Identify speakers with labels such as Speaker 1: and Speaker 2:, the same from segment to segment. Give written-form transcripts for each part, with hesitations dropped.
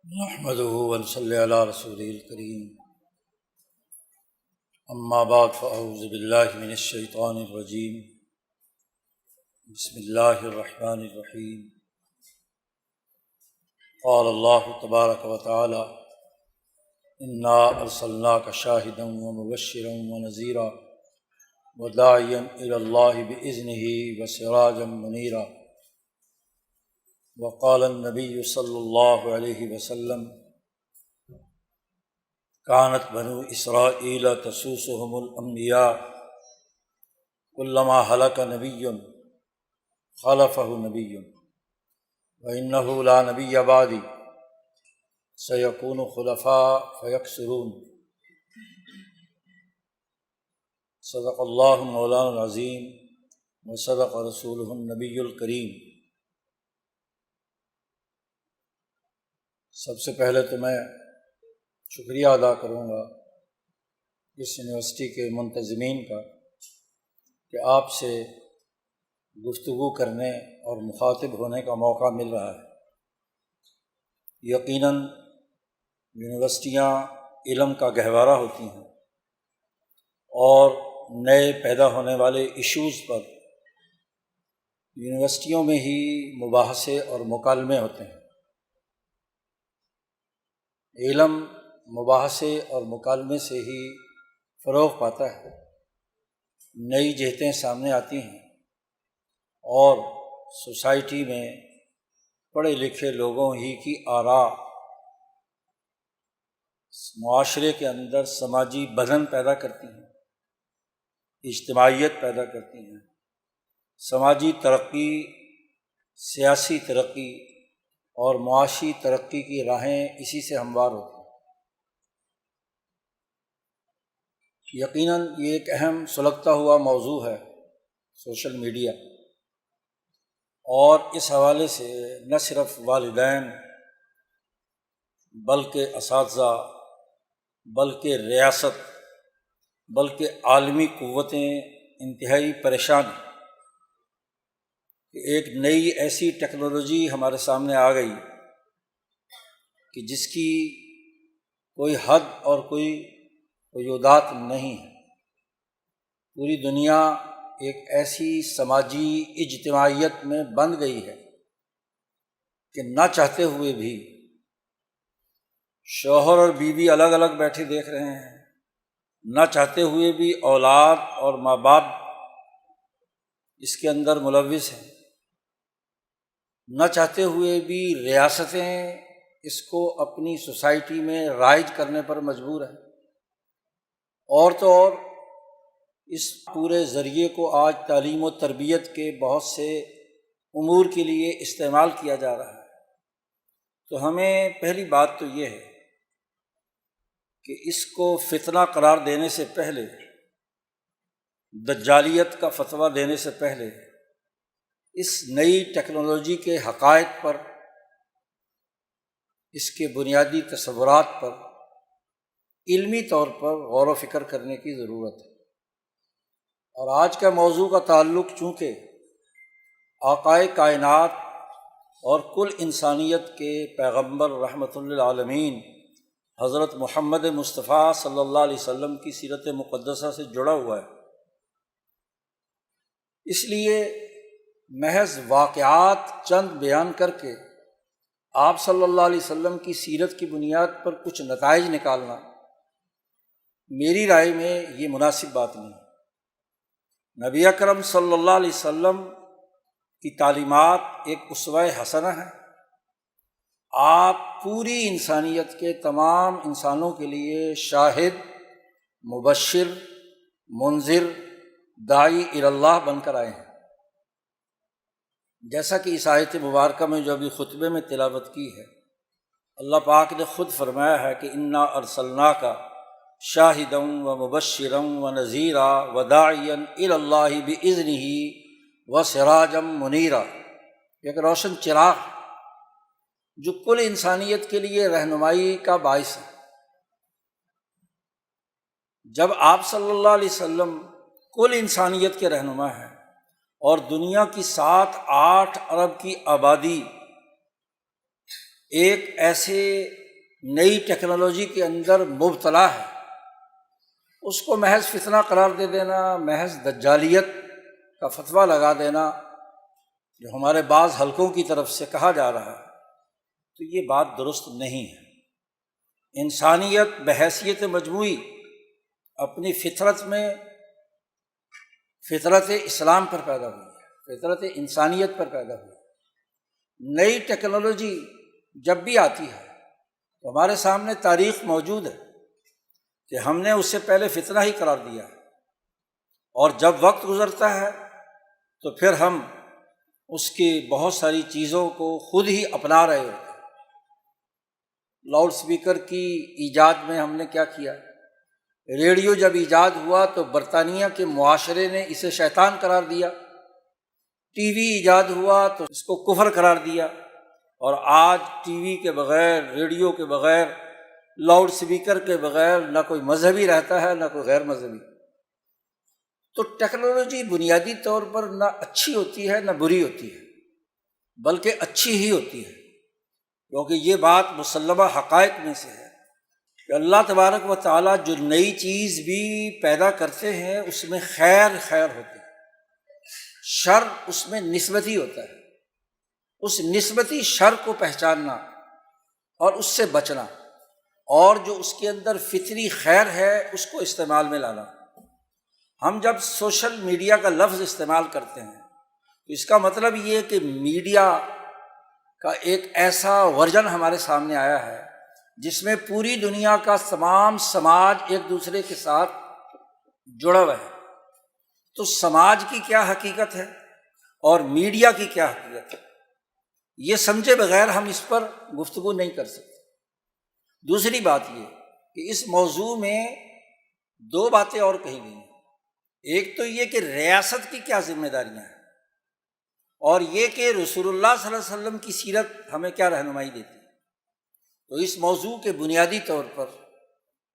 Speaker 1: نحمده ونصلي على رسوله الكريم اما بعد فاعوذ بالله من الشيطان الرجيم بسم الله الرحمن الرحيم قال الله تبارك وتعالى انا ارسلناك شاهدا ومبشرا ونذيرا وداعيا الى الله باذنه وسراجا منيرا وقال النبي صلى الله عليه وسلم كانت بنو اسرائیل تسوسهم الانبیاء كلما هلك نبي خلفه نبي وانه لا نبي بعدي سيكون خلفاء فيكثرون صدق الله مولانا العظيم وصدق رسوله النبي الكريم۔ سب سے پہلے تو میں شکریہ ادا کروں گا اس یونیورسٹی کے منتظمین کا کہ آپ سے گفتگو کرنے اور مخاطب ہونے کا موقع مل رہا ہے۔ یقیناً یونیورسٹیاں علم کا گہوارہ ہوتی ہیں اور نئے پیدا ہونے والے ایشوز پر یونیورسٹیوں میں ہی مباحثے اور مکالمے ہوتے ہیں۔ علم مباحثے اور مکالمے سے ہی فروغ پاتا ہے، نئی جہتیں سامنے آتی ہیں اور سوسائٹی میں پڑھے لکھے لوگوں ہی کی آراء معاشرے کے اندر سماجی بدن پیدا کرتی ہیں، اجتماعیت پیدا کرتی ہیں، سماجی ترقی، سیاسی ترقی اور معاشی ترقی کی راہیں اسی سے ہموار ہوتی ہیں۔ یقیناً یہ ایک اہم سلگتا ہوا موضوع ہے سوشل میڈیا، اور اس حوالے سے نہ صرف والدین بلکہ اساتذہ، بلکہ ریاست، بلکہ عالمی قوتیں انتہائی پریشان ہیں کہ ایک نئی ایسی ٹیکنالوجی ہمارے سامنے آ گئی کہ جس کی کوئی حد اور کوئی حدود نہیں ہے۔ پوری دنیا ایک ایسی سماجی اجتماعیت میں بند گئی ہے کہ نہ چاہتے ہوئے بھی شوہر اور بیوی الگ الگ بیٹھے دیکھ رہے ہیں، نہ چاہتے ہوئے بھی اولاد اور ماں باپ اس کے اندر ملوث ہیں، نہ چاہتے ہوئے بھی ریاستیں اس کو اپنی سوسائٹی میں رائج کرنے پر مجبور ہیں، اور تو اور اس پورے ذریعے کو آج تعلیم و تربیت کے بہت سے امور کے لیے استعمال کیا جا رہا ہے۔ تو ہمیں پہلی بات تو یہ ہے کہ اس کو فتنہ قرار دینے سے پہلے، دجالیت کا فتویٰ دینے سے پہلے، اس نئی ٹیکنالوجی کے حقائق پر، اس کے بنیادی تصورات پر علمی طور پر غور و فکر کرنے کی ضرورت ہے۔ اور آج کا موضوع کا تعلق چونکہ آقائے کائنات اور کل انسانیت کے پیغمبر رحمۃ للعالمین حضرت محمد مصطفیٰ صلی اللہ علیہ وسلم کی سیرت مقدسہ سے جڑا ہوا ہے، اس لیے محض واقعات چند بیان کر کے آپ صلی اللہ علیہ وسلم کی سیرت کی بنیاد پر کچھ نتائج نکالنا میری رائے میں یہ مناسب بات نہیں ہے۔ نبی اکرم صلی اللہ علیہ وسلم کی تعلیمات ایک اسوہ حسنہ ہے۔ آپ پوری انسانیت کے تمام انسانوں کے لیے شاہد، مبشر، منذر، داعی الی اللہ بن کر آئے ہیں، جیسا کہ اس آیت مبارکہ میں جو ابھی خطبے میں تلاوت کی ہے، اللہ پاک نے خود فرمایا ہے کہ انا ارسلناک شاہدا ومبشرا ونذیرا وداعیا الی اللہ باذنہ وسراجا منیرا، ایک روشن چراغ جو کل انسانیت کے لیے رہنمائی کا باعث ہے۔ جب آپ صلی اللہ علیہ وسلم کل انسانیت کے رہنما ہیں اور دنیا کی 7-8 ارب کی آبادی ایک ایسے نئی ٹیکنالوجی کے اندر مبتلا ہے، اس کو محض فتنہ قرار دے دینا، محض دجالیت کا فتویٰ لگا دینا جو ہمارے بعض حلقوں کی طرف سے کہا جا رہا ہے، تو یہ بات درست نہیں ہے۔ انسانیت بحیثیت مجموعی اپنی فطرت میں فطرت اسلام پر پیدا ہوئی ہے، فطرت انسانیت پر پیدا ہوئی ہے۔ نئی ٹیکنالوجی جب بھی آتی ہے تو ہمارے سامنے تاریخ موجود ہے کہ ہم نے اس سے پہلے فتنہ ہی قرار دیا ہے، اور جب وقت گزرتا ہے تو پھر ہم اس کی بہت ساری چیزوں کو خود ہی اپنا رہے ہوتے ہیں۔ لاؤڈ سپیکر کی ایجاد میں ہم نے کیا کیا؟ ریڈیو جب ایجاد ہوا تو برطانیہ کے معاشرے نے اسے شیطان قرار دیا، ٹی وی ایجاد ہوا تو اس کو کفر قرار دیا، اور آج ٹی وی کے بغیر، ریڈیو کے بغیر، لاؤڈ سپیکر کے بغیر نہ کوئی مذہبی رہتا ہے نہ کوئی غیر مذہبی۔ تو ٹیکنالوجی بنیادی طور پر نہ اچھی ہوتی ہے نہ بری ہوتی ہے، بلکہ اچھی ہی ہوتی ہے، کیونکہ یہ بات مسلمہ حقائق میں سے ہے کہ اللہ تبارک و تعالیٰ جو نئی چیز بھی پیدا کرتے ہیں اس میں خیر ہوتی ہے، شر اس میں نسبتی ہوتا ہے۔ اس نسبتی شر کو پہچاننا اور اس سے بچنا، اور جو اس کے اندر فطری خیر ہے اس کو استعمال میں لانا۔ ہم جب سوشل میڈیا کا لفظ استعمال کرتے ہیں تو اس کا مطلب یہ ہے کہ میڈیا کا ایک ایسا ورژن ہمارے سامنے آیا ہے جس میں پوری دنیا کا تمام سماج ایک دوسرے کے ساتھ جڑا ہوا ہے۔ تو سماج کی کیا حقیقت ہے اور میڈیا کی کیا حقیقت ہے، یہ سمجھے بغیر ہم اس پر گفتگو نہیں کر سکتے۔ دوسری بات یہ کہ اس موضوع میں دو باتیں اور کہی گئی ہیں۔ ایک تو یہ کہ ریاست کی کیا ذمہ داریاں ہیں، اور یہ کہ رسول اللہ صلی اللہ علیہ وسلم کی سیرت ہمیں کیا رہنمائی دیتی ہے۔ تو اس موضوع کے بنیادی طور پر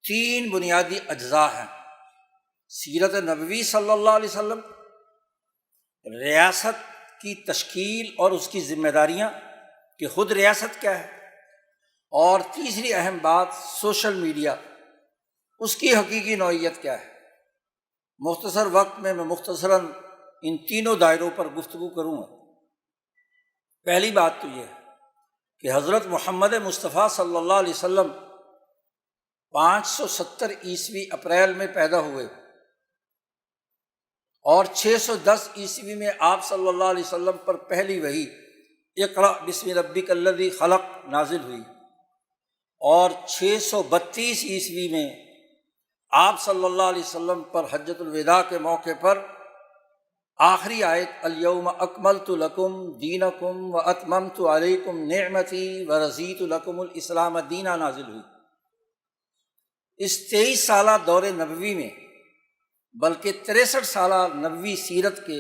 Speaker 1: تین بنیادی اجزاء ہیں: سیرت نبوی صلی اللہ علیہ وسلم، ریاست کی تشکیل اور اس کی ذمہ داریاں کہ خود ریاست کیا ہے، اور تیسری اہم بات سوشل میڈیا، اس کی حقیقی نوعیت کیا ہے۔ مختصر وقت میں مختصراً ان تینوں دائروں پر گفتگو کروں گا۔ پہلی بات تو یہ ہے کہ حضرت محمد مصطفیٰ صلی اللہ علیہ وسلم 570 عیسوی اپریل میں پیدا ہوئے، اور 610 عیسوی میں آپ صلی اللہ علیہ وسلم پر پہلی وحی اقرأ بسم ربک الذی خلق نازل ہوئی، اور 632 عیسوی میں آپ صلی اللہ علیہ وسلم پر حجۃ الوداع کے موقع پر آخری آیت الیوم اکملت لکم دینکم واتممت علیکم نعمتی ورضیت لکم الاسلام دینا نازل ہوئی۔ اس 23 سالہ دور نبوی میں، بلکہ 63 سالہ نبوی سیرت کے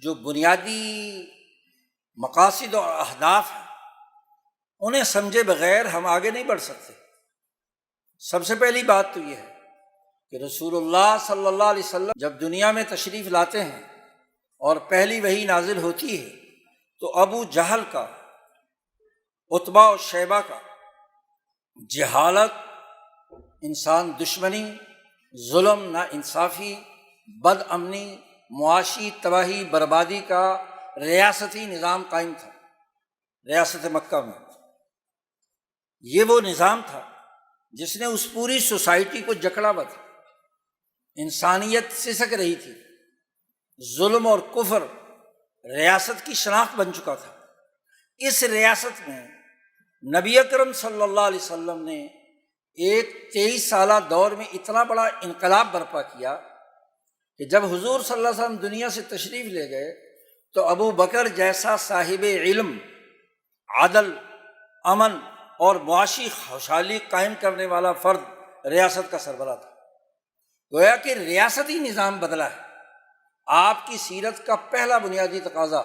Speaker 1: جو بنیادی مقاصد اور اہداف ہیں انہیں سمجھے بغیر ہم آگے نہیں بڑھ سکتے۔ سب سے پہلی بات تو یہ ہے کہ رسول اللہ صلی اللہ علیہ وسلم جب دنیا میں تشریف لاتے ہیں اور پہلی وحی نازل ہوتی ہے تو ابو جہل کا، عتبہ و شیبہ کا جہالت، انسان دشمنی، ظلم، ناانصافی، بد امنی، معاشی تباہی بربادی کا ریاستی نظام قائم تھا ریاست مکہ میں۔ یہ وہ نظام تھا جس نے اس پوری سوسائٹی کو جکڑا ہوا تھا، انسانیت سسک رہی تھی، ظلم اور کفر ریاست کی شناخت بن چکا تھا۔ اس ریاست میں نبی اکرم صلی اللہ علیہ وسلم نے ایک 23 سالہ دور میں اتنا بڑا انقلاب برپا کیا کہ جب حضور صلی اللہ علیہ وسلم دنیا سے تشریف لے گئے تو ابو بکر جیسا صاحب علم، عدل، امن اور معاشی خوشحالی قائم کرنے والا فرد ریاست کا سربراہ تھا۔ گویا کہ ریاستی نظام بدلا ہے۔ آپ کی سیرت کا پہلا بنیادی تقاضا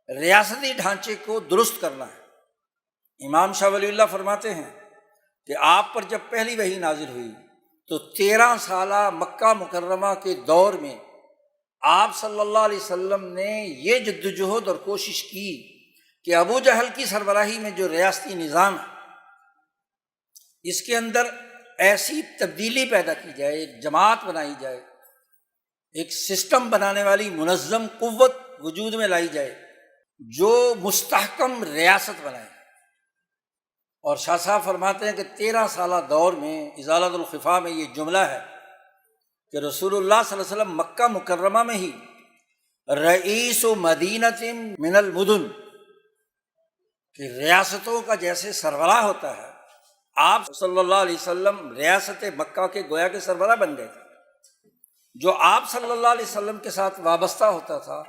Speaker 1: ریاستی ڈھانچے کو درست کرنا ہے۔ امام شاہ ولی اللہ فرماتے ہیں کہ آپ پر جب پہلی وحی نازل ہوئی تو 13 سالہ مکہ مکرمہ کے دور میں آپ صلی اللہ علیہ وسلم نے یہ جدوجہد اور کوشش کی کہ ابو جہل کی سربراہی میں جو ریاستی نظام ہے اس کے اندر ایسی تبدیلی پیدا کی جائے، ایک جماعت بنائی جائے، ایک سسٹم بنانے والی منظم قوت وجود میں لائی جائے جو مستحکم ریاست بنائے۔ اور شاہ صاحب فرماتے ہیں کہ 13 سالہ دور میں ازالۃ الخفا میں یہ جملہ ہے کہ رسول اللہ صلی اللہ علیہ وسلم مکہ مکرمہ میں ہی رئیس و مدینۃ من المدن، کہ ریاستوں کا جیسے سربراہ ہوتا ہے، آپ صلی اللہ علیہ وسلم ریاست مکہ کے گویا کے سربراہ بن گئے تھے۔ جو آپ صلی اللہ علیہ وسلم کے ساتھ وابستہ ہوتا تھا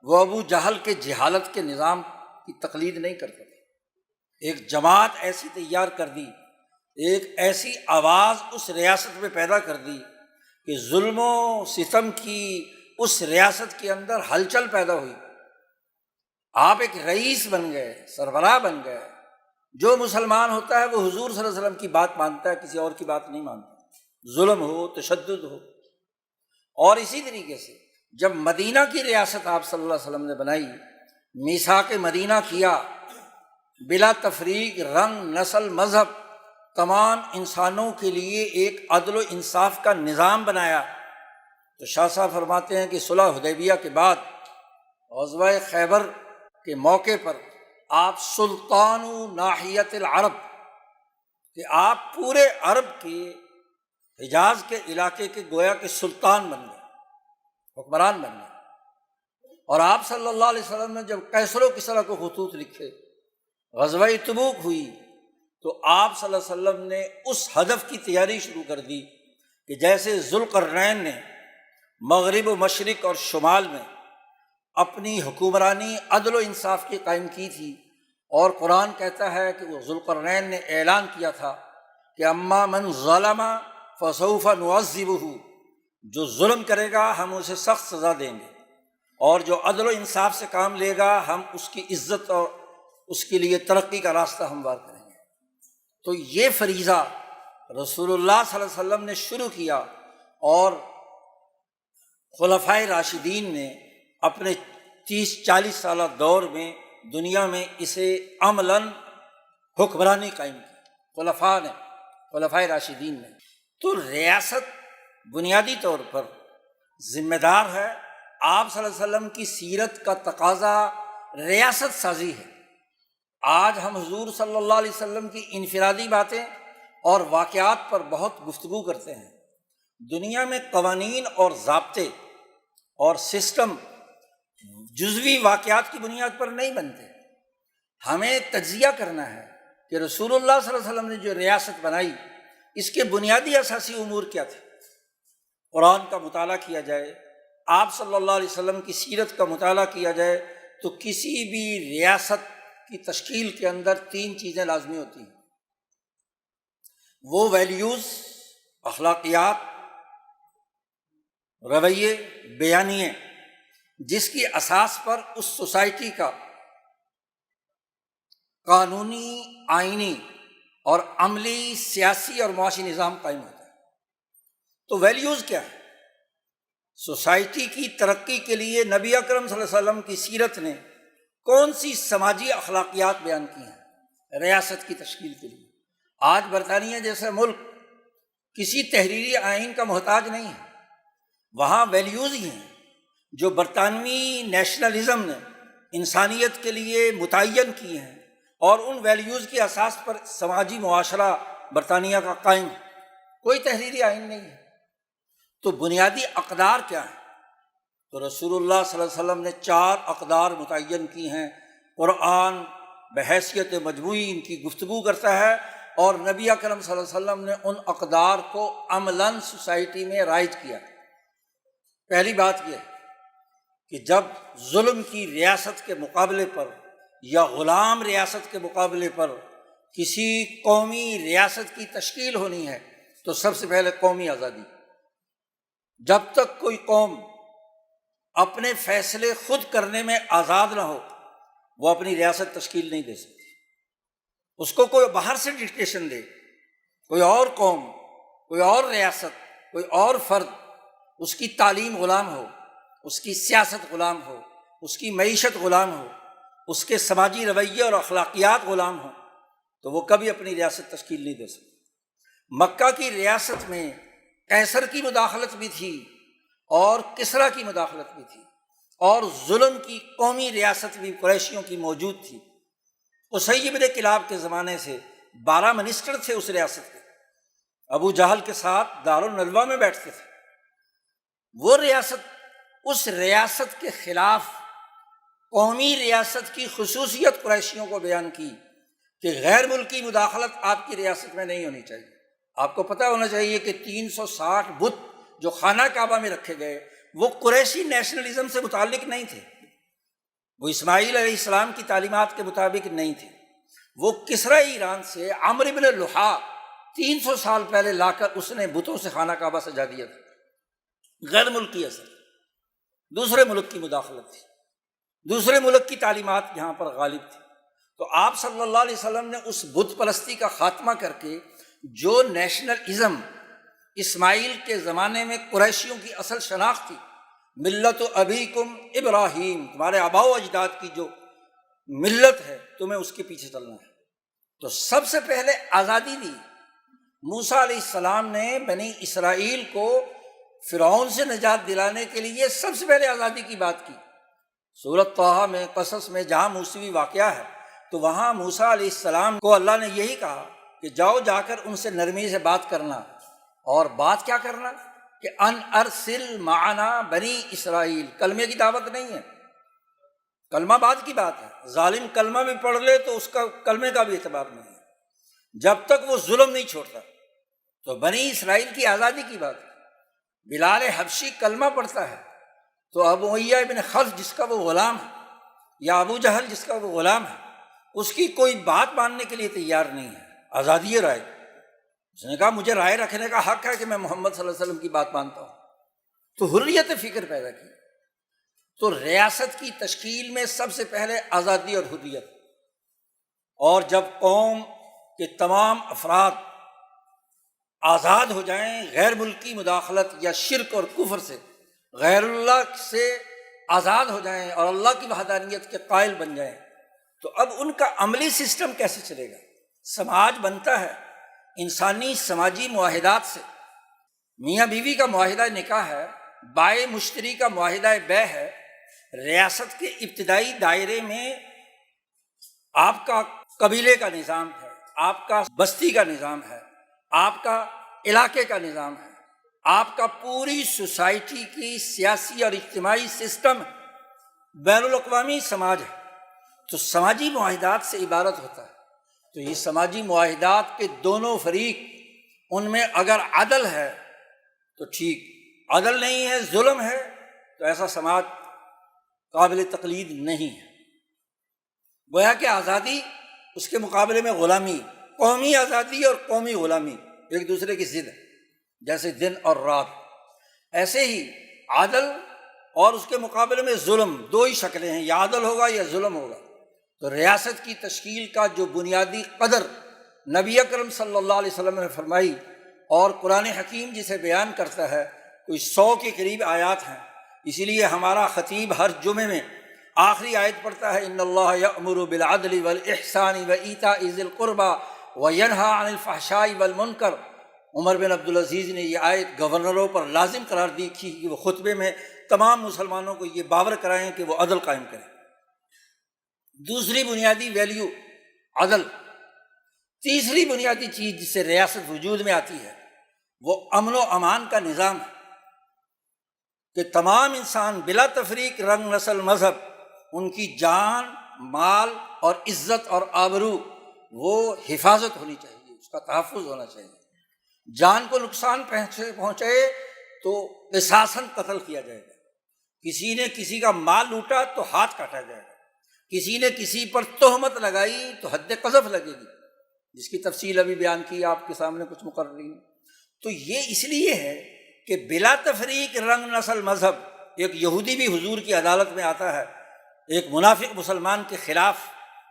Speaker 1: وہ ابو جہل کے جہالت کے نظام کی تقلید نہیں کرتا تھا۔ ایک جماعت ایسی تیار کر دی، ایک ایسی آواز اس ریاست میں پیدا کر دی کہ ظلم و ستم کی اس ریاست کے اندر ہلچل پیدا ہوئی۔ آپ ایک رئیس بن گئے، سربراہ بن گئے۔ جو مسلمان ہوتا ہے وہ حضور صلی اللہ علیہ وسلم کی بات مانتا ہے، کسی اور کی بات نہیں مانتا، ظلم ہو، تشدد ہو۔ اور اسی طریقے سے جب مدینہ کی ریاست آپ صلی اللہ علیہ وسلم نے بنائی، میثاق مدینہ کیا، بلا تفریق، رنگ، نسل، مذہب، تمام انسانوں کے لیے ایک عدل و انصاف کا نظام بنایا، تو شاہ صاحب فرماتے ہیں کہ صلح حدیبیہ کے بعد غزوہ خیبر کے موقع پر آپ سلطان ناحیت العرب، کہ آپ پورے عرب کے حجاز کے علاقے کے گویا کے سلطان بن گئے، حکمران بن گئے۔ اور آپ صلی اللہ علیہ وسلم نے جب کیسر و کسریٰ کو خطوط لکھے، غزوہ تبوک ہوئی، تو آپ صلی اللہ علیہ وسلم نے اس ہدف کی تیاری شروع کر دی کہ جیسے ذوالقرنین نے مغرب و مشرق اور شمال میں اپنی حکمرانی عدل و انصاف کی قائم کی تھی، اور قرآن کہتا ہے کہ وہ ذوالقرنین نے اعلان کیا تھا کہ اما من ظلم فسوف نعذبہ، جو ظلم کرے گا ہم اسے سخت سزا دیں گے، اور جو عدل و انصاف سے کام لے گا ہم اس کی عزت اور اس کے لیے ترقی کا راستہ ہموار کریں گے۔ تو یہ فریضہ رسول اللہ صلی اللہ علیہ وسلم نے شروع کیا، اور خلفائے راشدین نے اپنے 30-40 سالہ دور میں دنیا میں اسے عملاً حکمرانی قائم کی خلفائے راشدین نے۔ تو ریاست بنیادی طور پر ذمہ دار ہے، آپ صلی اللہ علیہ وسلم کی سیرت کا تقاضا ریاست سازی ہے۔ آج ہم حضور صلی اللہ علیہ وسلم کی انفرادی باتیں اور واقعات پر بہت گفتگو کرتے ہیں۔ دنیا میں قوانین اور ضابطے اور سسٹم جزوی واقعات کی بنیاد پر نہیں بنتے۔ ہمیں تجزیہ کرنا ہے کہ رسول اللہ صلی اللہ علیہ وسلم نے جو ریاست بنائی اس کے بنیادی اساسی امور کیا تھے۔ قرآن کا مطالعہ کیا جائے، آپ صلی اللہ علیہ وسلم کی سیرت کا مطالعہ کیا جائے، تو کسی بھی ریاست کی تشکیل کے اندر 3 چیزیں لازمی ہوتی ہیں۔ وہ ویلیوز، اخلاقیات، رویے، بیانیے، جس کی اساس پر اس سوسائٹی کا قانونی، آئینی اور عملی، سیاسی اور معاشی نظام قائم ہوتا ہے۔ تو ویلیوز کیا ہے؟ سوسائٹی کی ترقی کے لیے نبی اکرم صلی اللہ علیہ وسلم کی سیرت نے کون سی سماجی اخلاقیات بیان کی ہیں ریاست کی تشکیل کے لیے؟ آج برطانیہ جیسا ملک کسی تحریری آئین کا محتاج نہیں ہے، وہاں ویلیوز ہی ہیں جو برطانوی نیشنلزم نے انسانیت کے لیے متعین کی ہیں، اور ان ویلیوز کی اساس پر سماجی معاشرہ برطانیہ کا قائم ہے، کوئی تحریری آئین نہیں ہے۔ تو بنیادی اقدار کیا ہیں؟ تو رسول اللہ صلی اللہ علیہ وسلم نے 4 اقدار متعین کی ہیں۔ قرآن بحیثیت مجموعی ان کی گفتگو کرتا ہے، اور نبی اکرم صلی اللہ علیہ وسلم نے ان اقدار کو عملاً سوسائٹی میں رائج کیا۔ پہلی بات یہ ہے کہ جب ظلم کی ریاست کے مقابلے پر یا غلام ریاست کے مقابلے پر کسی قومی ریاست کی تشکیل ہونی ہے تو سب سے پہلے قومی آزادی۔ جب تک کوئی قوم اپنے فیصلے خود کرنے میں آزاد نہ ہو وہ اپنی ریاست تشکیل نہیں دے سکتی۔ اس کو کوئی باہر سے ڈکٹیشن دے، کوئی اور قوم، کوئی اور ریاست، کوئی اور فرد، اس کی تعلیم غلام ہو، اس کی سیاست غلام ہو، اس کی معیشت غلام ہو، اس کے سماجی رویے اور اخلاقیات غلام ہوں تو وہ کبھی اپنی ریاست تشکیل نہیں دے سکتے۔ مکہ کی ریاست میں قیصر کی مداخلت بھی تھی اور کسریٰ کی مداخلت بھی تھی، اور ظلم کی قومی ریاست بھی قریشیوں کی موجود تھی۔ قصی بن کلاب کے زمانے سے 12 منسٹر تھے اس ریاست کے، ابو جہل کے ساتھ دارالندوہ میں بیٹھتے تھے۔ وہ ریاست، اس ریاست کے خلاف قومی ریاست کی خصوصیت قریشیوں کو بیان کی کہ غیر ملکی مداخلت آپ کی ریاست میں نہیں ہونی چاہیے۔ آپ کو پتہ ہونا چاہیے کہ 360 بت جو خانہ کعبہ میں رکھے گئے وہ قریشی نیشنلزم سے متعلق نہیں تھے، وہ اسماعیل علیہ السلام کی تعلیمات کے مطابق نہیں تھے، وہ کسریٰ ایران سے عمرو بن لحا 300 سال پہلے لا کر اس نے بتوں سے خانہ کعبہ سجا دیا تھا۔ غیر ملکی اثر، دوسرے ملک کی مداخلت تھی، دوسرے ملک کی تعلیمات یہاں پر غالب تھی۔ تو آپ صلی اللہ علیہ وسلم نے اس بت پرستی کا خاتمہ کر کے جو نیشنلزم اسماعیل کے زمانے میں قریشیوں کی اصل شناخت تھی، ملت ابیکم ابراہیم، تمہارے آباء و اجداد کی جو ملت ہے تمہیں اس کے پیچھے چلنا ہے، تو سب سے پہلے آزادی دی۔ موسیٰ علیہ السلام نے بنی اسرائیل کو فرعون سے نجات دلانے کے لیے سب سے پہلے آزادی کی بات کی۔ سورۃ طٰہٰ میں، قصص میں جہاں موسوی واقعہ ہے تو وہاں موسیٰ علیہ السلام کو اللہ نے یہی کہا کہ جاؤ جا کر ان سے نرمی سے بات کرنا، اور بات کیا کرنا کہ ان ارسل معنا بنی اسرائیل، کلمے کی دعوت نہیں ہے، کلمہ بعد کی بات ہے، ظالم کلمہ بھی پڑھ لے تو اس کا کلمے کا بھی اعتبار نہیں ہے جب تک وہ ظلم نہیں چھوڑتا۔ تو بنی اسرائیل کی آزادی کی بات ہے۔ بلال حبشی کلمہ پڑھتا ہے تو ابو امیہ بن خلف جس کا وہ غلام ہے، یا ابو جہل جس کا وہ غلام ہے، اس کی کوئی بات ماننے کے لیے تیار نہیں ہے۔ آزادی رائے، اس نے کہا مجھے رائے رکھنے کا حق ہے کہ میں محمد صلی اللہ علیہ وسلم کی بات مانتا ہوں، تو حریت فکر پیدا کی۔ تو ریاست کی تشکیل میں سب سے پہلے آزادی اور حریت، اور جب قوم کے تمام افراد آزاد ہو جائیں غیر ملکی مداخلت یا شرک اور کفر سے، غیر اللہ سے آزاد ہو جائیں اور اللہ کی وحدانیت کے قائل بن جائیں، تو اب ان کا عملی سسٹم کیسے چلے گا؟ سماج بنتا ہے انسانی سماجی معاہدات سے۔ میاں بیوی کا معاہدہ نکاح ہے، بائع مشتری کا معاہدہ بیع ہے۔ ریاست کے ابتدائی دائرے میں آپ کا قبیلے کا نظام ہے، آپ کا بستی کا نظام ہے، آپ کا علاقے کا نظام ہے، آپ کا پوری سوسائٹی کی سیاسی اور اجتماعی سسٹم بین الاقوامی سماج ہے۔ تو سماجی معاہدات سے عبارت ہوتا ہے۔ تو یہ سماجی معاہدات کے دونوں فریق، ان میں اگر عدل ہے تو ٹھیک، عدل نہیں ہے، ظلم ہے، تو ایسا سماج قابل تقلید نہیں ہے۔ گویا کہ آزادی، اس کے مقابلے میں غلامی، قومی آزادی اور قومی غلامی ایک دوسرے کی ضد ہے، جیسے دن اور رات۔ ایسے ہی عدل اور اس کے مقابلے میں ظلم، دو ہی شکلیں ہیں، یا عدل ہوگا یا ظلم ہوگا۔ تو ریاست کی تشکیل کا جو بنیادی قدر نبی اکرم صلی اللہ علیہ وسلم نے فرمائی، اور قرآن حکیم جسے بیان کرتا ہے، کوئی 100 کے قریب آیات ہیں۔ اسی لیے ہمارا خطیب ہر جمعے میں آخری آیت پڑھتا ہے، ان اللہ یأمر بالعدل والاحسان وایتاء ذی القربى وینہی عن الفحشاء والمنکر۔ عمر بن عبدالعزیز نے یہ آیت گورنروں پر لازم قرار دی کہ وہ خطبے میں تمام مسلمانوں کو یہ باور کرائیں کہ وہ عدل قائم کریں۔ دوسری بنیادی ویلیو عدل۔ تیسری بنیادی چیز جس سے ریاست وجود میں آتی ہے وہ امن و امان کا نظام ہے، کہ تمام انسان بلا تفریق، رنگ، نسل، مذہب، ان کی جان، مال اور عزت اور آبرو وہ حفاظت ہونی چاہیے، اس کا تحفظ ہونا چاہیے۔ جان کو نقصان پہنچے تو قصاصاً قتل کیا جائے گا، کسی نے کسی کا مال لوٹا تو ہاتھ کاٹا جائے گا، کسی نے کسی پر تہمت لگائی تو حد قذف لگے گی، جس کی تفصیل ابھی بیان کی آپ کے سامنے کچھ مقررین۔ تو یہ اس لیے ہے کہ بلا تفریق، رنگ، نسل، مذہب۔ ایک یہودی بھی حضور کی عدالت میں آتا ہے ایک منافق مسلمان کے خلاف،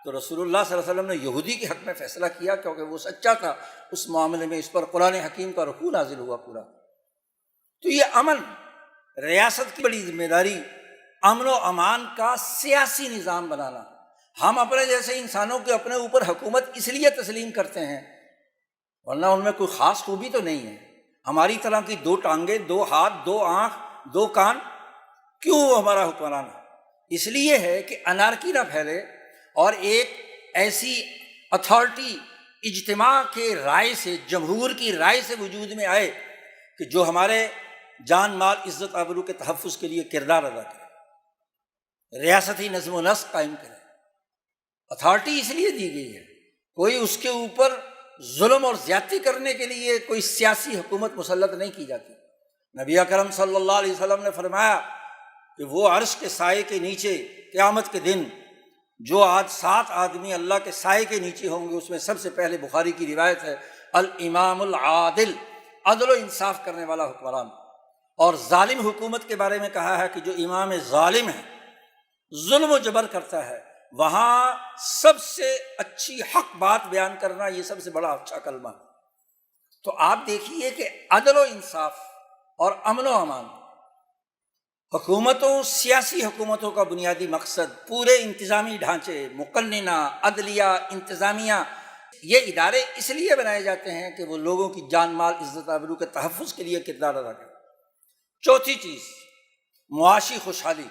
Speaker 1: تو رسول اللہ صلی اللہ علیہ وسلم نے یہودی کے حق میں فیصلہ کیا کیونکہ وہ سچا تھا اس معاملے میں، اس پر قرآن حکیم کا رکوع نازل ہوا پورا۔ تو یہ امن، ریاست کی بڑی ذمہ داری امن و امان کا سیاسی نظام بنانا، ہم اپنے جیسے انسانوں کے اپنے اوپر حکومت اس لیے تسلیم کرتے ہیں ورنہ ان میں کوئی خاص خوبی تو نہیں ہے۔ ہماری طرح کی 2 ٹانگیں، 2 ہاتھ، 2 آنکھ، 2 کان، کیوں وہ ہمارا حکمران ہے؟ اس لیے ہے کہ انارکی نہ پھیلے اور ایک ایسی اتھارٹی اجتماع کے رائے سے، جمہور کی رائے سے وجود میں آئے کہ جو ہمارے جان مال عزت آبرو کے تحفظ کے لیے کردار ادا کرے، ریاستی نظم و نسق قائم کرے۔ اتھارٹی اس لیے دی گئی ہے، کوئی اس کے اوپر ظلم اور زیادتی کرنے کے لیے کوئی سیاسی حکومت مسلط نہیں کی جاتی۔ نبی اکرم صلی اللہ علیہ وسلم نے فرمایا کہ وہ عرش کے سائے کے نیچے قیامت کے دن جو آج 7 آدمی اللہ کے سائے کے نیچے ہوں گے، اس میں سب سے پہلے بخاری کی روایت ہے الامام العادل، عدل و انصاف کرنے والا حکمران۔ اور ظالم حکومت کے بارے میں کہا ہے کہ جو امام ظالم ہے، ظلم و جبر کرتا ہے، وہاں سب سے اچھی حق بات بیان کرنا یہ سب سے بڑا اچھا کلمہ ہے۔ تو آپ دیکھیے کہ عدل و انصاف اور امن و امان حکومتوں، سیاسی حکومتوں کا بنیادی مقصد، پورے انتظامی ڈھانچے، مقننہ، عدلیہ، انتظامیہ، یہ ادارے اس لیے بنائے جاتے ہیں کہ وہ لوگوں کی جان مال عزت آبرو کے تحفظ کے لیے کردار ادا کریں۔ چوتھی چیز، معاشی خوشحالی۔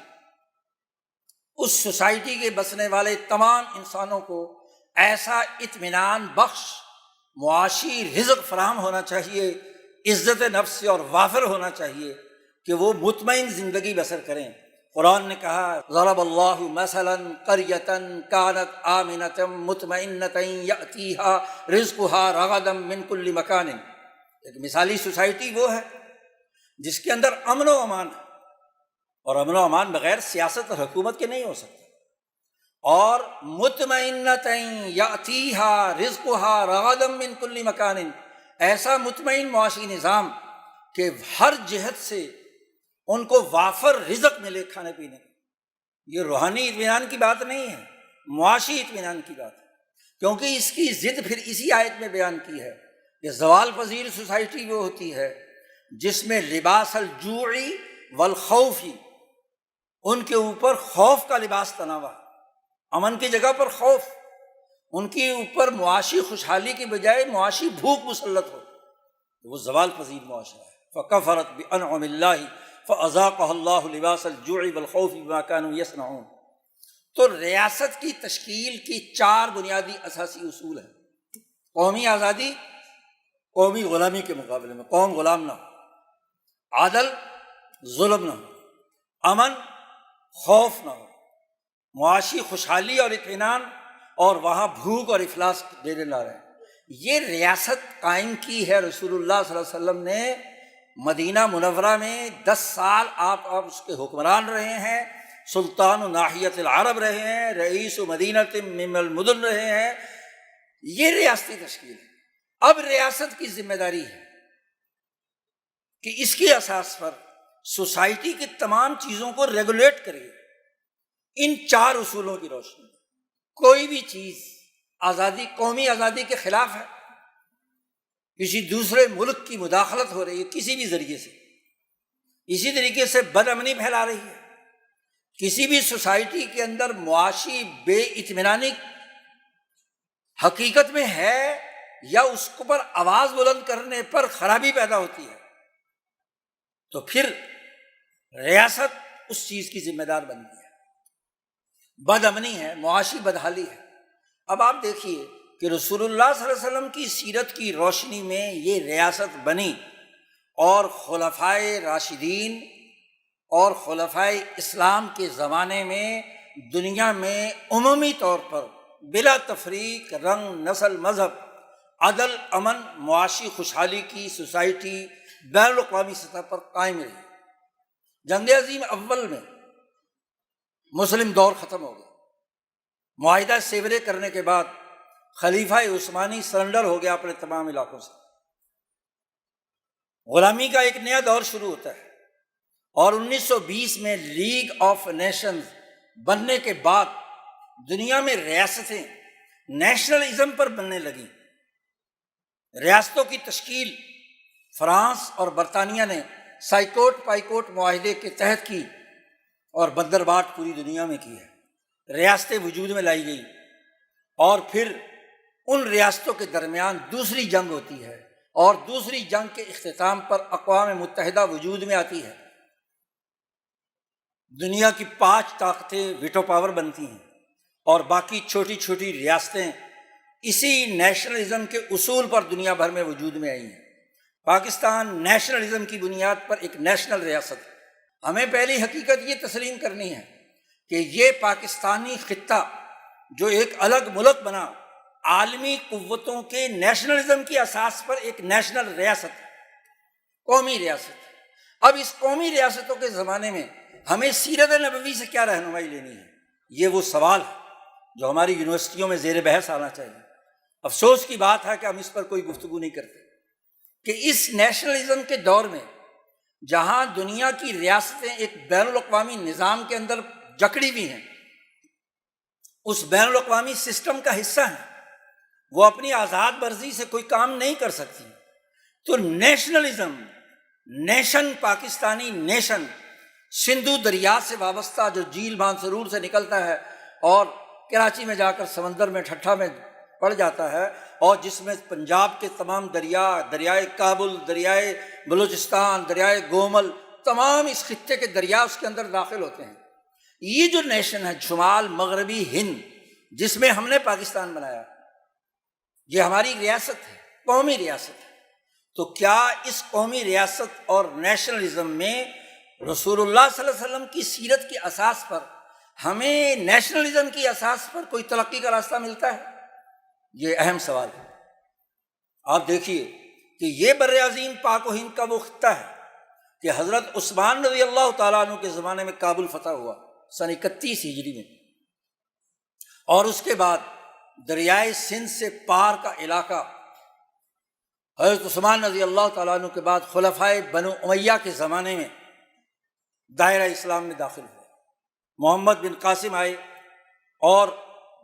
Speaker 1: اس سوسائٹی کے بسنے والے تمام انسانوں کو ایسا اطمینان بخش معاشی رزق فراہم ہونا چاہیے، عزت نفس سے اور وافر ہونا چاہیے کہ وہ مطمئن زندگی بسر کریں۔ قرآن نے کہا ضرب اللہ مثلا قریۃ کانت آمنۃ مطمئنۃ یأتیہا رزقہا رغدا من کل مکان۔ ایک مثالی سوسائٹی وہ ہے جس کے اندر امن و امان ہے، اور امن و امان بغیر سیاست اور حکومت کے نہیں ہو سکتا۔ اور مطمئنۃ یأتیہا رزقہا رغدا من کل مکان، ایسا مطمئن معاشی نظام کہ ہر جہت سے ان کو وافر رزق ملے کھانے پینے کا۔ یہ روحانی اطمینان کی بات نہیں ہے، معاشی اطمینان کی بات ہے، کیونکہ اس کی ضد پھر اسی آیت میں بیان کی ہے کہ زوال پذیر سوسائٹی وہ ہوتی ہے جس میں لباس الجوع والخوف، ان کے اوپر خوف کا لباس تنا ہوا، امن کی جگہ پر خوف، ان کے اوپر معاشی خوشحالی کی بجائے معاشی بھوک مسلط ہو، وہ زوال پذیر معاشرہ ہے۔ فکفرت بانعم اللہ فاذاقها اللہ لباس الجوع والخوف بما كانوا یصنعون۔ تو ریاست کی تشکیل کی 4 بنیادی اساسی اصول ہیں۔ قومی آزادی، قومی غلامی کے مقابلے میں قوم غلام نہ ہو، عدل، ظلم نہ ہو، امن، خوف نہ ہو، معاشی خوشحالی اور اطمینان، اور وہاں بھوک اور افلاس ڈیرے نہ رہے۔ یہ ریاست قائم کی ہے رسول اللہ صلی اللہ علیہ وسلم نے مدینہ منورہ میں 10 سال آپ اس کے حکمران رہے ہیں، سلطان ناحیت العرب رہے ہیں، رئیس مدینہ من المدن رہے ہیں۔ یہ ریاستی تشکیل ہے۔ اب ریاست کی ذمہ داری ہے کہ اس کی اساس پر سوسائٹی کی تمام چیزوں کو ریگولیٹ کرے ان 4 اصولوں کی روشنی میں۔ کوئی بھی چیز آزادی، قومی آزادی کے خلاف ہے، کسی دوسرے ملک کی مداخلت ہو رہی ہے کسی بھی ذریعے سے، اسی طریقے سے بد امنی پھیلا رہی ہے، کسی بھی سوسائٹی کے اندر معاشی بے اطمینانی حقیقت میں ہے یا اس پر آواز بلند کرنے پر خرابی پیدا ہوتی ہے، تو پھر ریاست اس چیز کی ذمہ دار بنتی ہے۔ بد امنی ہے، معاشی بدحالی ہے۔ اب آپ دیکھیے کہ رسول اللہ صلی اللہ علیہ وسلم کی سیرت کی روشنی میں یہ ریاست بنی، اور خلفائے راشدین اور خلفائے اسلام کے زمانے میں دنیا میں عمومی طور پر بلا تفریق رنگ، نسل، مذہب، عدل، امن، معاشی خوشحالی کی سوسائٹی بین الاقوامی سطح پر قائم رہی۔ جنگ عظیم اول میں مسلم دور ختم ہو گیا، معاہدہ سیورے کرنے کے بعد خلیفہ عثمانی سرنڈر ہو گیا اپنے تمام علاقوں سے، غلامی کا ایک نیا دور شروع ہوتا ہے، اور 1920 میں لیگ آف نیشنز بننے کے بعد دنیا میں ریاستیں نیشنلزم پر بننے لگیں۔ ریاستوں کی تشکیل فرانس اور برطانیہ نے سائیکوٹ پائیکوٹ معاہدے کے تحت کی، اور بندرباٹ پوری دنیا میں کی ہے۔ ریاستیں وجود میں لائی گئی، اور پھر ان ریاستوں کے درمیان دوسری جنگ ہوتی ہے، اور دوسری جنگ کے اختتام پر اقوام متحدہ وجود میں آتی ہے۔ دنیا کی 5 طاقتیں ویٹو پاور بنتی ہیں، اور باقی چھوٹی چھوٹی ریاستیں اسی نیشنلزم کے اصول پر دنیا بھر میں وجود میں آئی ہیں۔ پاکستان نیشنلزم کی بنیاد پر ایک نیشنل ریاست ہے۔ ہمیں پہلی حقیقت یہ تسلیم کرنی ہے کہ یہ پاکستانی خطہ جو ایک الگ ملک بنا، عالمی قوتوں کے نیشنلزم کی اساس پر ایک نیشنل ریاست ہے، قومی ریاست ہے۔ اب اس قومی ریاستوں کے زمانے میں ہمیں سیرت نبوی سے کیا رہنمائی لینی ہے، یہ وہ سوال ہے جو ہماری یونیورسٹیوں میں زیر بحث آنا چاہیے۔ افسوس کی بات ہے کہ ہم اس پر کوئی گفتگو نہیں کرتے کہ اس نیشنلزم کے دور میں جہاں دنیا کی ریاستیں ایک بین الاقوامی نظام کے اندر جکڑی ہوئی ہیں، اس بین الاقوامی سسٹم کا حصہ ہیں، وہ اپنی آزاد مرضی سے کوئی کام نہیں کر سکتی، تو nationalism, nation, Pakistani nation, Sindhu دریا سے وابستہ جو جھیل مانسرور سے نکلتا ہے اور کراچی میں جا کر سمندر میں ٹھٹھا میں پڑ جاتا ہے، اور جس میں پنجاب کے تمام دریا، دریائے کابل، دریائے بلوچستان، دریائے گومل، تمام اس خطے کے دریا اس کے اندر داخل ہوتے ہیں۔ یہ جو نیشن ہے شمال مغربی ہند، جس میں ہم نے پاکستان بنایا، یہ ہماری ریاست ہے، قومی ریاست ہے۔ تو کیا اس قومی ریاست اور نیشنلزم میں رسول اللہ صلی اللہ علیہ وسلم کی سیرت کی اساس پر ہمیں نیشنلزم کی اساس پر کوئی ترقی کا راستہ ملتا ہے؟ یہ اہم سوال ہے۔ آپ دیکھیے کہ یہ بر عظیم پاک و ہند کا وہ خطہ ہے کہ حضرت عثمان رضی اللہ تعالیٰ عنہ کے زمانے میں کابل فتح ہوا سن 31 ہجری میں، اور اس کے بعد دریائے سندھ سے پار کا علاقہ حضرت عثمان رضی اللہ تعالیٰ عنہ کے بعد خلفائے بنو امیہ کے زمانے میں دائرہ اسلام میں داخل ہوا۔ محمد بن قاسم آئے اور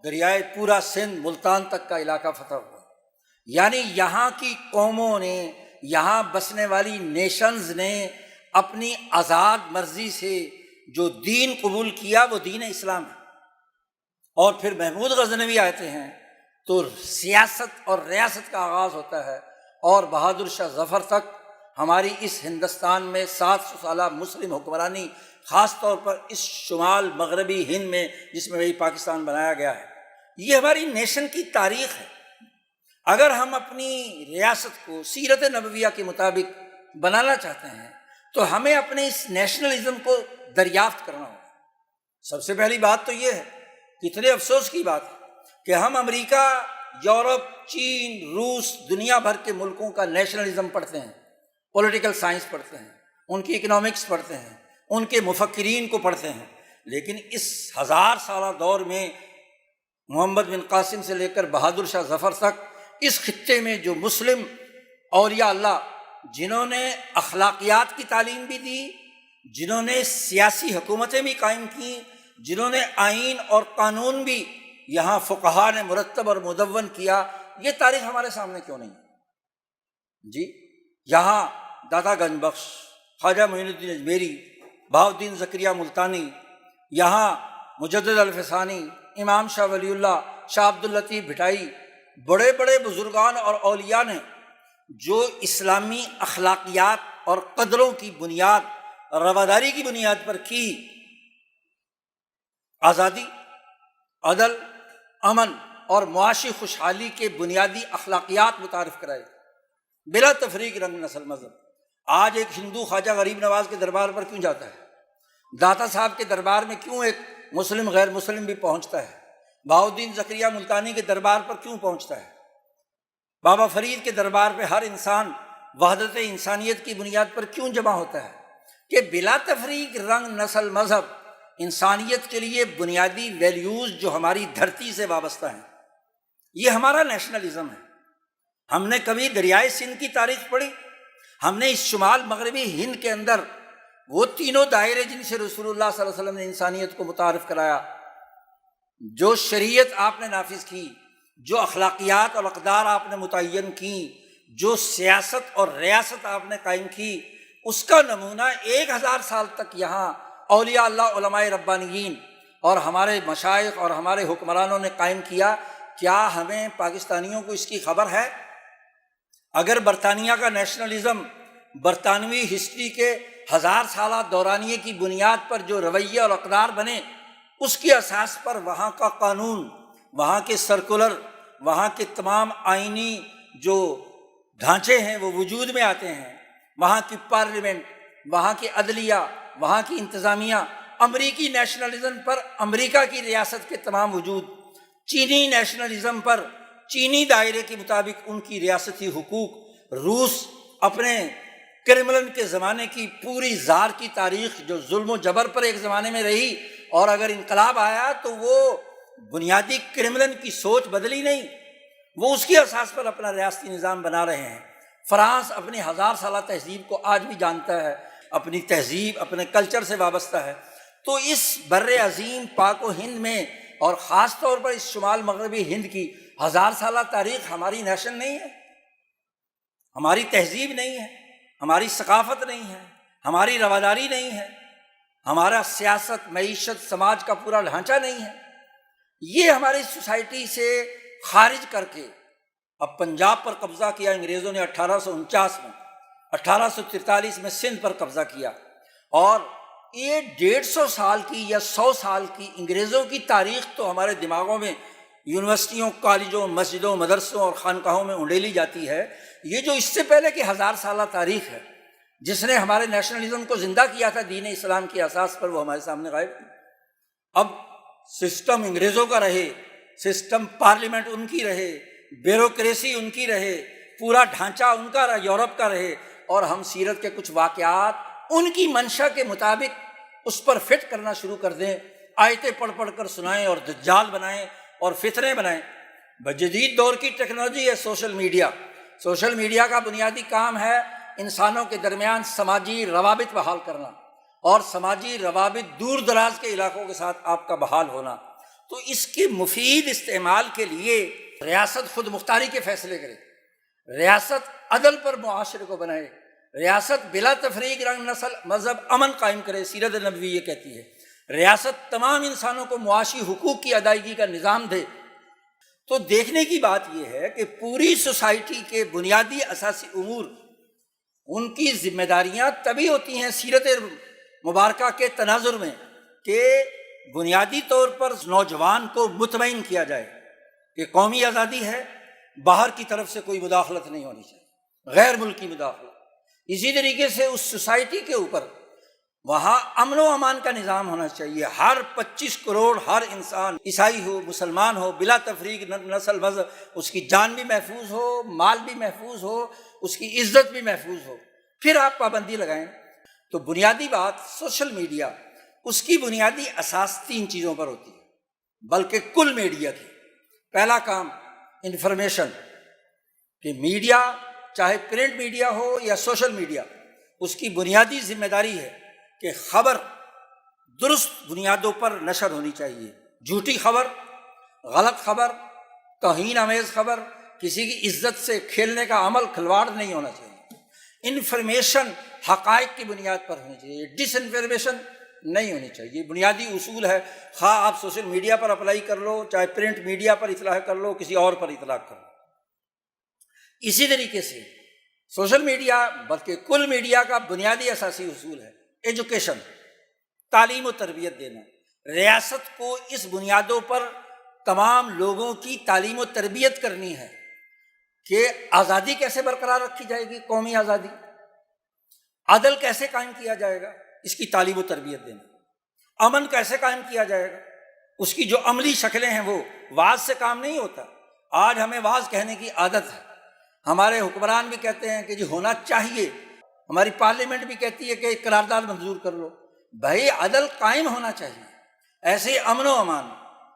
Speaker 1: دریائے پورا سندھ ملتان تک کا علاقہ فتح ہوا۔ یعنی یہاں کی قوموں نے، یہاں بسنے والی نیشنز نے اپنی آزاد مرضی سے جو دین قبول کیا وہ دین اسلام ہے۔ اور پھر محمود غزنوی آتے ہیں تو سیاست اور ریاست کا آغاز ہوتا ہے، اور بہادر شاہ ظفر تک ہماری اس ہندوستان میں 700 سالہ مسلم حکمرانی، خاص طور پر اس شمال مغربی ہند میں جس میں وہی پاکستان بنایا گیا ہے، یہ ہماری نیشن کی تاریخ ہے۔ اگر ہم اپنی ریاست کو سیرت نبویہ کے مطابق بنانا چاہتے ہیں تو ہمیں اپنے اس نیشنلزم کو دریافت کرنا ہوگا۔ سب سے پہلی بات تو یہ ہے، کتنے افسوس کی بات ہے کہ ہم امریکہ، یورپ، چین، روس، دنیا بھر کے ملکوں کا نیشنلزم پڑھتے ہیں، پولیٹیکل سائنس پڑھتے ہیں، ان کی اکنامکس پڑھتے ہیں، ان کے مفکرین کو پڑھتے ہیں، لیکن اس 1000 سالہ دور میں محمد بن قاسم سے لے کر بہادر شاہ ظفر تک اس خطے میں جو مسلم اولیاء اللہ جنہوں نے اخلاقیات کی تعلیم بھی دی، جنہوں نے سیاسی حکومتیں بھی قائم کیں، جنہوں نے آئین اور قانون بھی یہاں فقہا نے مرتب اور مدون کیا، یہ تاریخ ہمارے سامنے کیوں نہیں ہے؟ جی، یہاں داتا گنج بخش، خواجہ معین الدین اجمیری، بہاؤالدین زکریہ ملتانی، یہاں مجدد الفسانی، امام شاہ ولی اللہ، شاہ عبداللطیف بھٹائی، بڑے بڑے بزرگان اور اولیاء نے جو اسلامی اخلاقیات اور قدروں کی بنیاد، رواداری کی بنیاد پر کی، آزادی، عدل، امن اور معاشی خوشحالی کے بنیادی اخلاقیات متعارف کرائے بلا تفریق رنگ نسل مذہب۔ آج ایک ہندو خواجہ غریب نواز کے دربار پر کیوں جاتا ہے؟ داتا صاحب کے دربار میں کیوں ایک مسلم غیر مسلم بھی پہنچتا ہے؟ بہاؤالدین زکریہ ملتانی کے دربار پر کیوں پہنچتا ہے؟ بابا فرید کے دربار پہ ہر انسان وحدت انسانیت کی بنیاد پر کیوں جمع ہوتا ہے؟ کہ بلا تفریق رنگ نسل مذہب انسانیت کے لیے بنیادی ویلیوز جو ہماری دھرتی سے وابستہ ہیں، یہ ہمارا نیشنلزم ہے۔ ہم نے کبھی دریائے سندھ کی تاریخ پڑھی؟ ہم نے اس شمال مغربی ہند کے اندر وہ تینوں دائرے جن سے رسول اللہ صلی اللہ علیہ وسلم نے انسانیت کو متعارف کرایا، جو شریعت آپ نے نافذ کی، جو اخلاقیات اور اقدار آپ نے متعین کی، جو سیاست اور ریاست آپ نے قائم کی، اس کا نمونہ 1000 سال تک یہاں اولیاء اللہ، علماء ربانیین اور ہمارے مشائخ اور ہمارے حکمرانوں نے قائم کیا، کیا ہمیں پاکستانیوں کو اس کی خبر ہے؟ اگر برطانیہ کا نیشنلزم برطانوی ہسٹری کے 1000 سالہ دورانیے کی بنیاد پر جو رویے اور اقدار بنے، اس کی اساس پر وہاں کا قانون، وہاں کے سرکولر، وہاں کے تمام آئینی جو ڈھانچے ہیں وہ وجود میں آتے ہیں، وہاں کی پارلیمنٹ، وہاں کی عدلیہ، وہاں کی انتظامیہ، امریکی نیشنلزم پر امریکہ کی ریاست کے تمام وجود، چینی نیشنلزم پر چینی دائرے کے مطابق ان کی ریاستی حقوق، روس اپنے کرملن کے زمانے کی پوری زار کی تاریخ جو ظلم و جبر پر ایک زمانے میں رہی، اور اگر انقلاب آیا تو وہ بنیادی کرملن کی سوچ بدلی نہیں، وہ اس کی اساس پر اپنا ریاستی نظام بنا رہے ہیں۔ فرانس اپنی 1000 سالہ تہذیب کو آج بھی جانتا ہے، اپنی تہذیب اپنے کلچر سے وابستہ ہے۔ تو اس بر عظیم پاک و ہند میں، اور خاص طور پر اس شمال مغربی ہند کی 1000 سالہ تاریخ ہماری نیشن نہیں ہے، ہماری تہذیب نہیں ہے، ہماری ثقافت نہیں ہے، ہماری رواداری نہیں ہے، ہمارا سیاست، معیشت، سماج کا پورا ڈھانچہ نہیں ہے۔ یہ ہماری سوسائٹی سے خارج کر کے اب پنجاب پر قبضہ کیا انگریزوں نے 1849 میں، 1843 میں سندھ پر قبضہ کیا، اور یہ 150 سال کی یا 100 سال کی انگریزوں کی تاریخ تو ہمارے دماغوں میں یونیورسٹیوں، کالجوں، مسجدوں، مدرسوں اور خانقاہوں میں انڈیلی جاتی ہے۔ یہ جو اس سے پہلے کی 1000 سالہ تاریخ ہے، جس نے ہمارے نیشنلزم کو زندہ کیا تھا دین اسلام کی اساس پر، وہ ہمارے سامنے غائب ہے۔ اب سسٹم انگریزوں کا رہے، سسٹم پارلیمنٹ ان کی رہے، بیوروکریسی ان کی رہے، پورا ڈھانچہ ان کا رہے، یورپ کا رہے، اور ہم سیرت کے کچھ واقعات ان کی منشا کے مطابق اس پر فٹ کرنا شروع کر دیں، آیتیں پڑھ پڑھ کر سنائیں اور دجال بنائیں اور فتنے بنائیں۔ جدید دور کی ٹیکنالوجی ہے سوشل میڈیا۔ سوشل میڈیا کا بنیادی کام ہے انسانوں کے درمیان سماجی روابط بحال کرنا، اور سماجی روابط دور دراز کے علاقوں کے ساتھ آپ کا بحال ہونا۔ تو اس کے مفید استعمال کے لیے ریاست خود مختاری کے فیصلے کرے، ریاست عدل پر معاشرے کو بنائے، ریاست بلا تفریق رنگ، نسل، مذہب، امن قائم کرے۔ سیرت نبوی یہ کہتی ہے ریاست تمام انسانوں کو معاشی حقوق کی ادائیگی کا نظام دے۔ تو دیکھنے کی بات یہ ہے کہ پوری سوسائٹی کے بنیادی اساسی امور، ان کی ذمہ داریاں تبھی ہوتی ہیں سیرت مبارکہ کے تناظر میں کہ بنیادی طور پر نوجوان کو مطمئن کیا جائے کہ قومی آزادی ہے، باہر کی طرف سے کوئی مداخلت نہیں ہونی چاہیے، غیر ملکی مداخلت۔ اسی طریقے سے اس سوسائٹی کے اوپر وہاں امن و امان کا نظام ہونا چاہیے۔ ہر 25 کروڑ ہر انسان، عیسائی ہو مسلمان ہو، بلا تفریق نسل مذہب، اس کی جان بھی محفوظ ہو، مال بھی محفوظ ہو، اس کی عزت بھی محفوظ ہو، پھر آپ پابندی لگائیں۔ تو بنیادی بات سوشل میڈیا، اس کی بنیادی اساس 3 چیزوں پر ہوتی ہے، بلکہ کل میڈیا کی۔ پہلا کام انفارمیشن، کہ میڈیا چاہے پرنٹ میڈیا ہو یا سوشل میڈیا، اس کی بنیادی ذمہ داری ہے کہ خبر درست بنیادوں پر نشر ہونی چاہیے۔ جھوٹی خبر، غلط خبر، توہین آمیز خبر، کسی کی عزت سے کھیلنے کا عمل، کھلواڑ نہیں ہونا چاہیے۔ انفارمیشن حقائق کی بنیاد پر ہونی چاہیے، ڈس انفارمیشن نہیں ہونی چاہیے۔ بنیادی اصول ہے، خواہ آپ سوشل میڈیا پر اپلائی کر لو، چاہے پرنٹ میڈیا پر اطلاع کر لو، کسی اور پر اطلاع کر لو۔ اسی طریقے سے سوشل میڈیا بلکہ کل میڈیا کا بنیادی اساسی اصول ہے ایجوکیشن، تعلیم و تربیت دینا۔ ریاست کو اس بنیادوں پر تمام لوگوں کی تعلیم و تربیت کرنی ہے کہ آزادی کیسے برقرار رکھی جائے گی، قومی آزادی، عدل کیسے قائم کیا جائے گا، اس کی تعلیم و تربیت دینا، امن کیسے قائم کیا جائے گا، اس کی جو عملی شکلیں ہیں۔ وہ وعظ سے کام نہیں ہوتا۔ آج ہمیں وعظ کہنے کی عادت ہے، ہمارے حکمران بھی کہتے ہیں کہ جی ہونا چاہیے، ہماری پارلیمنٹ بھی کہتی ہے کہ قرارداد منظور کر لو۔ بھائی عدل قائم ہونا چاہیے، ایسے امن و امان،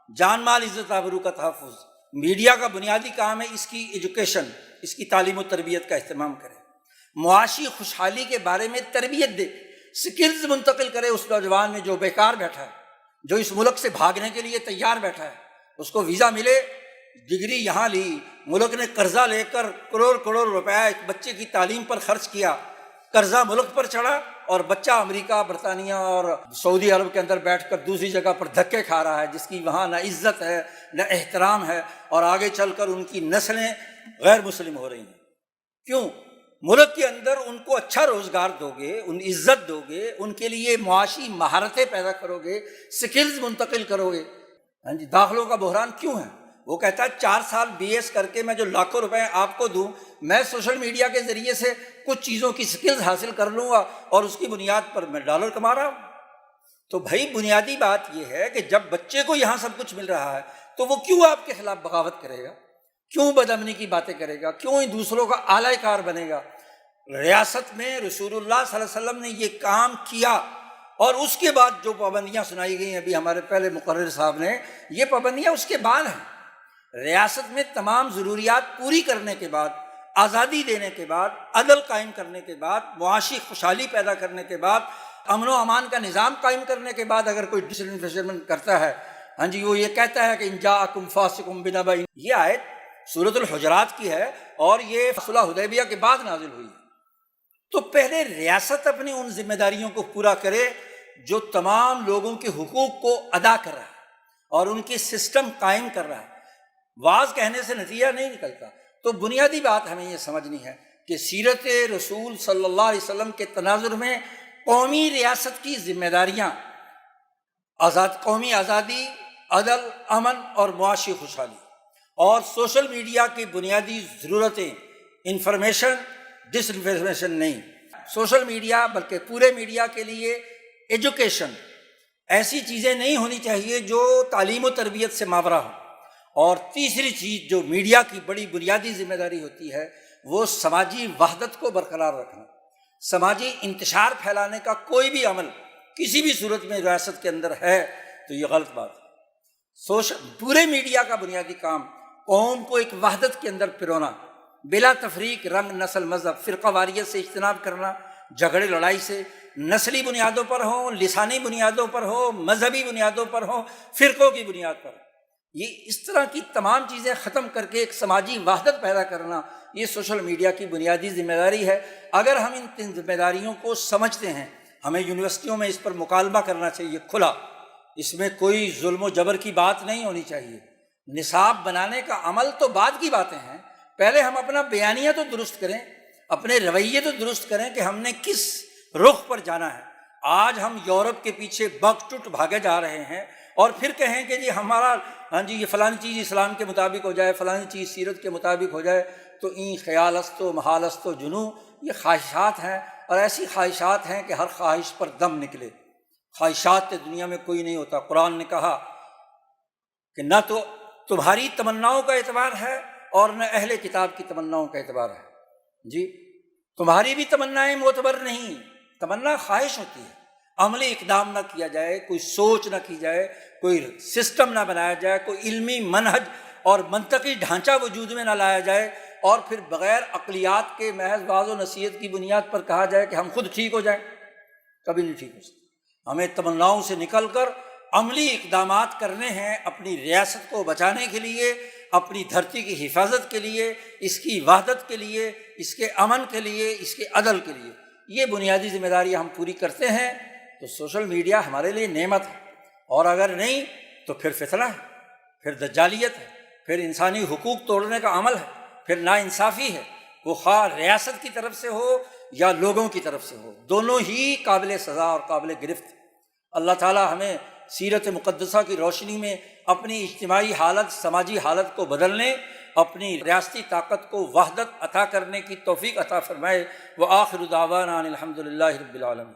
Speaker 1: جان مال عزت آبرو کا تحفظ۔ میڈیا کا بنیادی کام ہے اس کی ایجوکیشن، اس کی تعلیم و تربیت کا اہتمام کرے، معاشی خوشحالی کے بارے میں تربیت دے، سکلز منتقل کرے اس نوجوان میں جو بیکار بیٹھا ہے، جو اس ملک سے بھاگنے کے لیے تیار بیٹھا ہے، اس کو ویزا ملے، ڈگری یہاں لی، ملک نے قرضہ لے کر کروڑ کروڑ روپے ایک بچے کی تعلیم پر خرچ کیا، قرضہ ملک پر چڑھا، اور بچہ امریکہ، برطانیہ اور سعودی عرب کے اندر بیٹھ کر دوسری جگہ پر دھکے کھا رہا ہے، جس کی وہاں نہ عزت ہے نہ احترام ہے، اور آگے چل کر ان کی نسلیں غیر مسلم ہو رہی ہیں۔ کیوں؟ ملک کے اندر ان کو اچھا روزگار دو گے، ان عزت دو گے، ان کے لیے معاشی مہارتیں پیدا کرو گے، سکلز منتقل کرو گے۔ ہاں جی، داخلوں کا بحران کیوں ہے؟ وہ کہتا ہے 4 سال BS کر کے میں جو لاکھوں روپے آپ کو دوں، میں سوشل میڈیا کے ذریعے سے کچھ چیزوں کی سکلز حاصل کر لوں گا اور اس کی بنیاد پر میں ڈالر کما رہا ہوں۔ تو بھائی بنیادی بات یہ ہے کہ جب بچے کو یہاں سب کچھ مل رہا ہے تو وہ کیوں آپ کے خلاف بغاوت کرے گا؟ کیوں بدامنی کی باتیں کرے گا؟ کیوں دوسروں کا اعلی کار بنے گا؟ ریاست میں رسول اللہ صلی اللہ علیہ وسلم نے یہ کام کیا، اور اس کے بعد جو پابندیاں سنائی گئی ہیں ابھی ہمارے پہلے مقرر صاحب نے، یہ پابندیاں اس کے بعد ہیں۔ ریاست میں تمام ضروریات پوری کرنے کے بعد، آزادی دینے کے بعد، عدل قائم کرنے کے بعد، معاشی خوشحالی پیدا کرنے کے بعد، امن و امان کا نظام قائم کرنے کے بعد اگر کوئی ڈس انفورسمنٹ کرتا ہے، ہاں جی، وہ یہ کہتا ہے کہ ان جاءکم فاسق بنبأ، یہ آیت سورۃ الحجرات کی ہے اور یہ صلح حدیبیہ کے بعد نازل ہوئی ہے۔ تو پہلے ریاست اپنی ان ذمہ داریوں کو پورا کرے جو تمام لوگوں کے حقوق کو ادا کر رہا ہے اور ان کی سسٹم قائم کر رہا ہے۔ واز کہنے سے نتیجہ نہیں نکلتا۔ تو بنیادی بات ہمیں یہ سمجھنی ہے کہ سیرت رسول صلی اللہ علیہ وسلم کے تناظر میں قومی ریاست کی ذمہ داریاں، قومی آزادی، عدل، امن اور معاشی خوشحالی، اور سوشل میڈیا کی بنیادی ضرورتیں، انفارمیشن، ڈس انفارمیشن نہیں، سوشل میڈیا بلکہ پورے میڈیا کے لیے ایجوکیشن، ایسی چیزیں نہیں ہونی چاہیے جو تعلیم و تربیت سے ماورا ہو۔ اور تیسری چیز جو میڈیا کی بڑی بنیادی ذمہ داری ہوتی ہے وہ سماجی وحدت کو برقرار رکھنا۔ سماجی انتشار پھیلانے کا کوئی بھی عمل کسی بھی صورت میں ریاست کے اندر ہے تو یہ غلط بات ہے۔ پورے میڈیا کا بنیادی کام قوم کو ایک وحدت کے اندر پرونا، بلا تفریق، رنگ، نسل، مذہب، فرقہ واریت سے اجتناب کرنا، جھگڑے لڑائی سے، نسلی بنیادوں پر ہوں، لسانی بنیادوں پر ہو، مذہبی بنیادوں پر ہوں، فرقوں کی بنیاد پر، یہ اس طرح کی تمام چیزیں ختم کر کے ایک سماجی وحدت پیدا کرنا، یہ سوشل میڈیا کی بنیادی ذمہ داری ہے۔ اگر ہم ان 3 ذمہ داریوں کو سمجھتے ہیں، ہمیں یونیورسٹیوں میں اس پر مکالمہ کرنا چاہیے کھلا، اس میں کوئی ظلم و جبر کی بات نہیں ہونی چاہیے۔ نصاب بنانے کا عمل تو بعد کی باتیں ہیں، پہلے ہم اپنا بیانیہ تو درست کریں، اپنے رویے تو درست کریں کہ ہم نے کس رخ پر جانا ہے۔ آج ہم یورپ کے پیچھے بگ ٹوٹ بھاگے جا رہے ہیں اور پھر کہیں کہ جی ہمارا، ہاں جی، یہ فلانی چیز اسلام کے مطابق ہو جائے، فلانی چیز سیرت کے مطابق ہو جائے، تو این خیال است و محال است و جنوں، یہ خواہشات ہیں، اور ایسی خواہشات ہیں کہ ہر خواہش پر دم نکلے۔ خواہشات تو دنیا میں کوئی نہیں ہوتا۔ قرآن نے کہا کہ نہ تو تمہاری تمناؤں کا اعتبار ہے اور نہ اہل کتاب کی تمناؤں کا اعتبار ہے۔ جی، تمہاری بھی تمنائیں معتبر نہیں، تمنا خواہش ہوتی ہے، عملی اقدام نہ کیا جائے، کوئی سوچ نہ کی جائے، کوئی سسٹم نہ بنایا جائے، کوئی علمی منہج اور منطقی ڈھانچہ وجود میں نہ لایا جائے، اور پھر بغیر عقلیات کے محض واعظ و نصیحت کی بنیاد پر کہا جائے کہ ہم خود ٹھیک ہو جائیں، کبھی نہیں ٹھیک ہو سکتا۔ ہمیں تمناؤں سے نکل کر عملی اقدامات کرنے ہیں اپنی ریاست کو بچانے کے لیے، اپنی دھرتی کی حفاظت کے لیے، اس کی وحدت کے لیے، اس کے امن کے لیے، اس کے عدل کے لیے۔ یہ بنیادی ذمہ داری ہم پوری کرتے ہیں تو سوشل میڈیا ہمارے لیے نعمت ہے، اور اگر نہیں تو پھر فتنہ ہے، پھر دجالیت ہے، پھر انسانی حقوق توڑنے کا عمل ہے، پھر ناانصافی ہے، وہ خواہ ریاست کی طرف سے ہو یا لوگوں کی طرف سے ہو، دونوں ہی قابل سزا اور قابل گرفت۔ اللہ تعالیٰ ہمیں سیرت مقدسہ کی روشنی میں اپنی اجتماعی حالت، سماجی حالت کو بدلنے، اپنی ریاستی طاقت کو وحدت عطا کرنے کی توفیق عطا فرمائے۔ وآخر دعوانا ان الحمد للہ رب العالمین۔